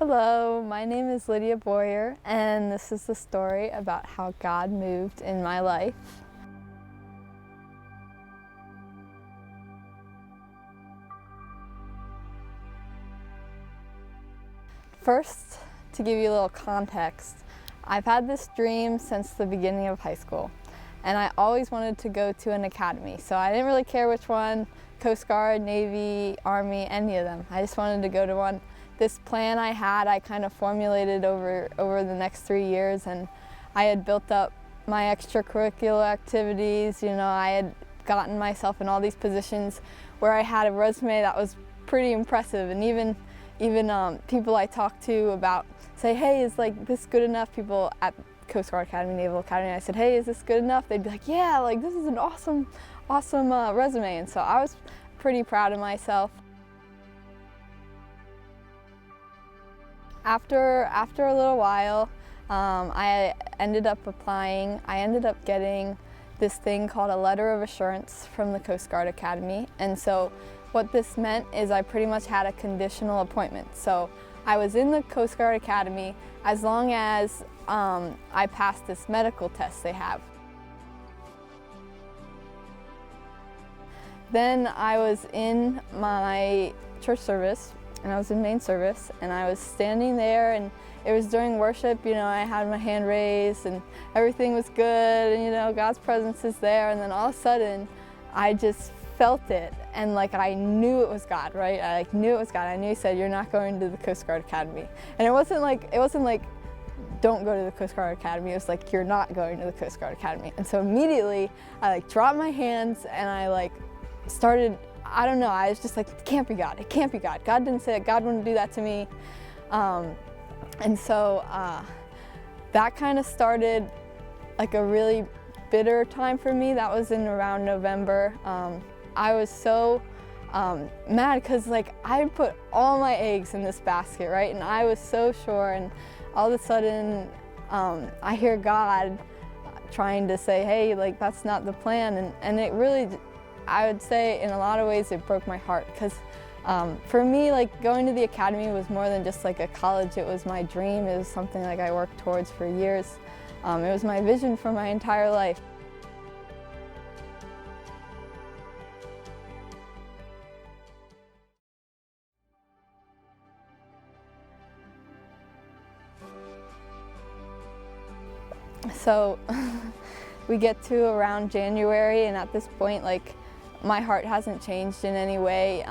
Hello, my name is Lydia Boyer, and this is the story about how God moved in my life. First, to give you a little context, I've had this dream since the beginning of high school, and I always wanted to go to an academy. So I didn't really care which one, Coast Guard, Navy, Army, any of them. I just wanted to go to one. This plan I had, I kind of formulated over the next 3 years, and I had built up my extracurricular activities. I had gotten myself in all these positions where I had a resume that was pretty impressive, and even people I talked to about say, hey, is this good enough? People at Coast Guard Academy, Naval Academy, I said, hey, is this good enough? They'd be like, yeah, this is an awesome resume. And so I was pretty proud of myself. After a little while, I ended up applying. I ended up getting this thing called a letter of assurance from the Coast Guard Academy. And so what this meant is I pretty much had a conditional appointment. So I was in the Coast Guard Academy as long as I passed this medical test they have. Then I was in my church service, and I was in main service, and I was standing there, and it was during worship. I had my hand raised and everything was good, and God's presence is there, and then all of a sudden I just felt it, and I knew it was God, right? I knew it was God. I knew He said, you're not going to the Coast Guard Academy. And it wasn't like don't go to the Coast Guard Academy. It was like, you're not going to the Coast Guard Academy. And so immediately I dropped my hands, and I started, I don't know, I was just like, it can't be God, it can't be God. God didn't say it, God wouldn't do that to me. And so that kind of started a really bitter time for me. That was in around November. I was so mad because I put all my eggs in this basket, right? And I was so sure, and all of a sudden I hear God trying to say, hey, that's not the plan. And it really, I would say in a lot of ways it broke my heart, because for me, going to the academy was more than just a college. It was my dream. It was something I worked towards for years. It was my vision for my entire life. So we get to around January, and at this point, my heart hasn't changed in any way.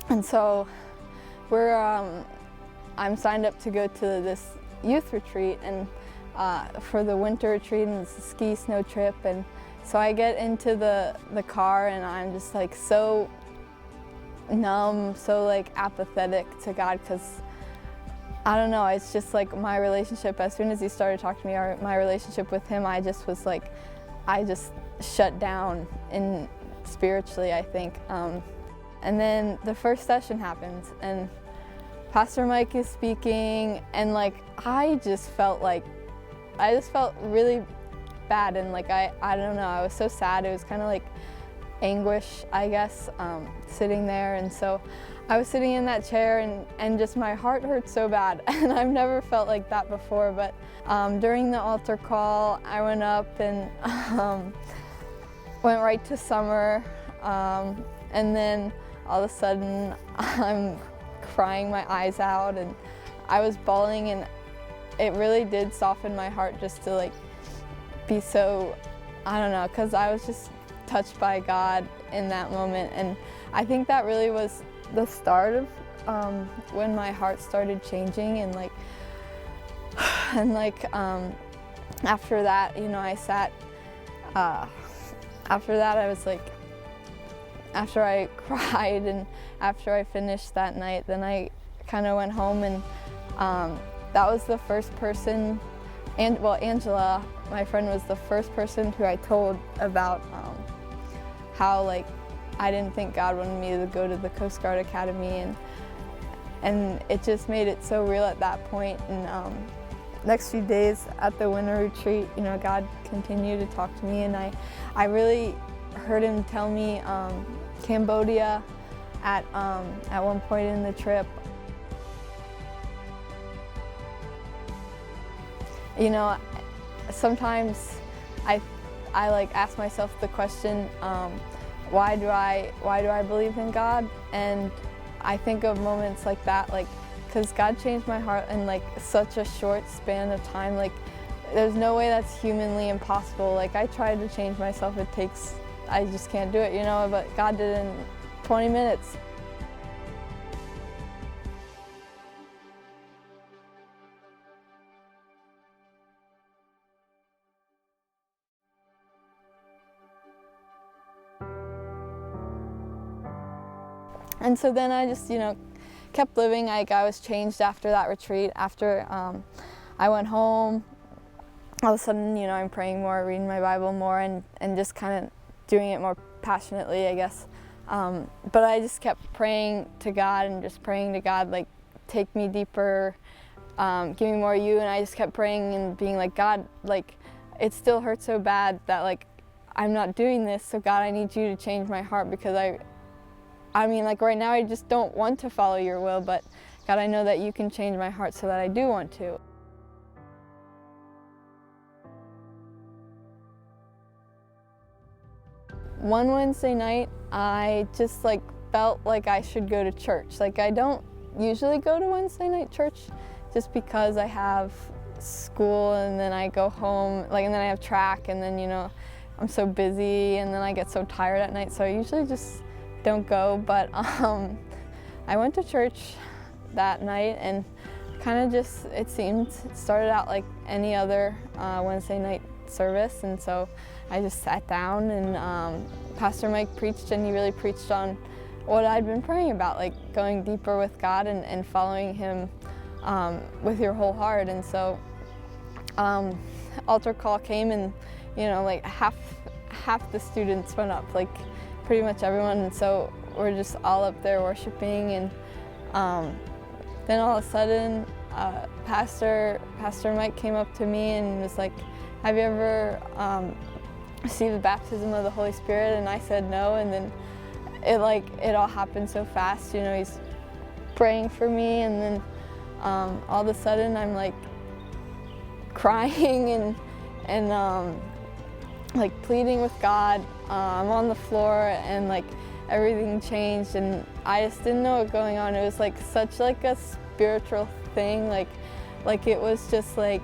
And so I'm signed up to go to this youth retreat, and for the winter retreat, and it's a ski snow trip. And so I get into the car, and I'm just so numb, so apathetic to God, because I don't know, it's just my relationship, as soon as He started talking to me, my relationship with Him, I just was I just shut down spiritually, I think. And then the first session happens, and Pastor Mike is speaking, and I just felt really bad, and I don't know, I was so sad. It was kind of anguish, I guess, sitting there. And so I was sitting in that chair, and just my heart hurt so bad, and I've never felt like that before. But during the altar call, I went up and went right to Summer, and then all of a sudden I'm crying my eyes out, and I was bawling, and it really did soften my heart just to be so, I don't know, because I was just touched by God in that moment. And I think that really was the start of when my heart started changing. And after that, I sat, after that I was after I cried, and after I finished that night, then I kind of went home, and that was the first person, Angela, my friend, was the first person who I told about how I didn't think God wanted me to go to the Coast Guard Academy, and it just made it so real at that point. And next few days at the winter retreat, God continued to talk to me, and I really heard Him tell me Cambodia at one point in the trip. you know, sometimes I like ask myself the question, why do I believe in God? And I think of moments like that, like, because God changed my heart in like such a short span of time. Like, there's no way that's humanly impossible. Like, I tried to change myself, I just can't do it, you know, but God did it in 20 minutes. And so then I just, you know, kept living. Like, I was changed after that retreat. After I went home, all of a sudden, you know, I'm praying more, reading my Bible more, and just kind of doing it more passionately, I guess. But I just kept praying to God and just praying to God, like, take me deeper, give me more of you. And I just kept praying and being like, God, like, it still hurts so bad that, like, I'm not doing this. So God, I need you to change my heart, because I mean, like, right now I just don't want to follow your will, but God, I know that you can change my heart so that I do want to. One Wednesday night, I just like felt like I should go to church. Like, I don't usually go to Wednesday night church just because I have school and then I go home, like, and then I have track, and then, you know, I'm so busy and then I get so tired at night, so I usually just don't go. But I went to church that night, and kind of just, it started out like any other Wednesday night service. And so I just sat down, and Pastor Mike preached, and he really preached on what I'd been praying about, like going deeper with God and following him with your whole heart. And so altar call came, and, you know, like half the students went up, like pretty much everyone. And so we're just all up there worshiping, and then all of a sudden Pastor Mike came up to me and was like, have you ever received the baptism of the Holy Spirit? And I said no. And then it all happened so fast, you know. He's praying for me, and then all of a sudden I'm like crying and like pleading with God. I'm on the floor, and like everything changed, and I just didn't know what was going on. It was like such like a spiritual thing, like it was just like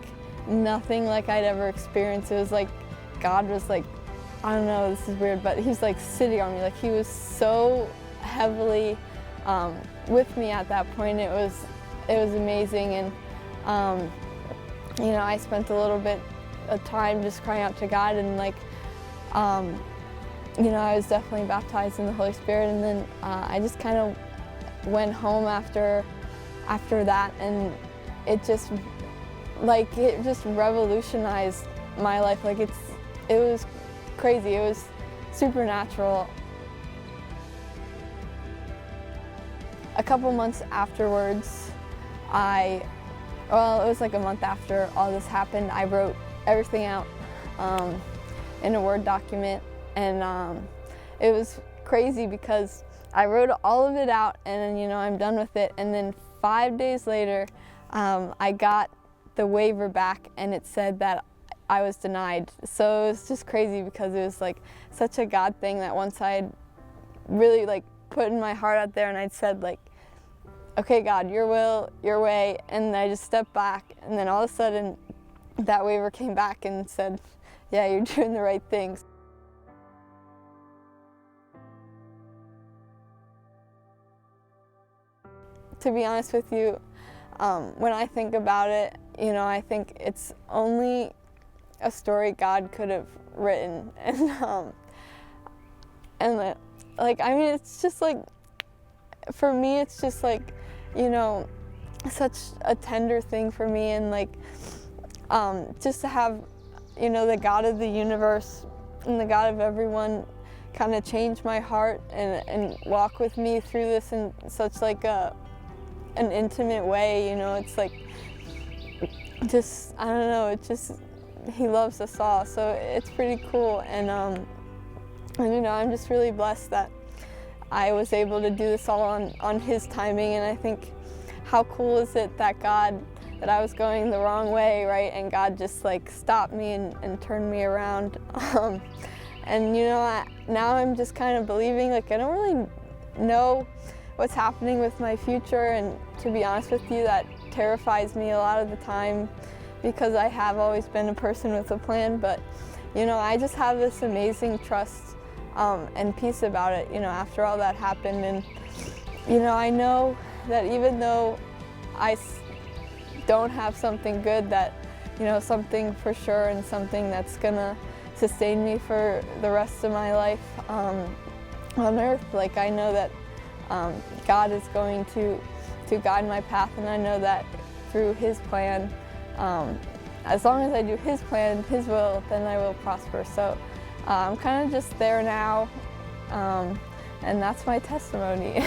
nothing like I'd ever experienced. It was like God was like, I don't know, this is weird, but he's like sitting on me. Like, he was so heavily with me at that point. It was amazing. And you know, I spent a little bit of time just crying out to God, and like you know, I was definitely baptized in the Holy Spirit. And then I just kind of went home after that, and it just revolutionized my life. Like, it was crazy. It was supernatural. A couple months afterwards, it was like a month after all this happened, I wrote everything out in a Word document. And it was crazy because I wrote all of it out, and then, you know, I'm done with it. And then 5 days later, I got the waiver back, and it said that I was denied. So it was just crazy, because it was like such a God thing that once I'd really like put in my heart out there, and I'd said like, okay, God, your will, your way, and I just stepped back, and then all of a sudden that waiver came back and said, yeah, you're doing the right things. To be honest with you, when I think about it, you know, I think it's only a story God could have written. And like, I mean, it's just like, for me, it's just like, you know, such a tender thing for me. And like, just to have, you know, the God of the universe and the God of everyone kind of change my heart and walk with me through this in such like an intimate way, you know. It's like, just, I don't know, it just, he loves us all, so it's pretty cool. And you know, I'm just really blessed that I was able to do this all on his timing. And I think, how cool is it that God that I was going the wrong way, right? And God just like stopped me and turned me around. And you know, now I'm just kind of believing, like I don't really know what's happening with my future, and to be honest with you, that terrifies me a lot of the time because I have always been a person with a plan. But you know, I just have this amazing trust and peace about it, you know, after all that happened. And you know, I know that even though I don't have something good, that, you know, something for sure and something that's gonna sustain me for the rest of my life on earth. Like I know that God is going to guide my path, and I know that through His plan, as long as I do His plan, His will, then I will prosper. So I'm kind of just there now, and that's my testimony.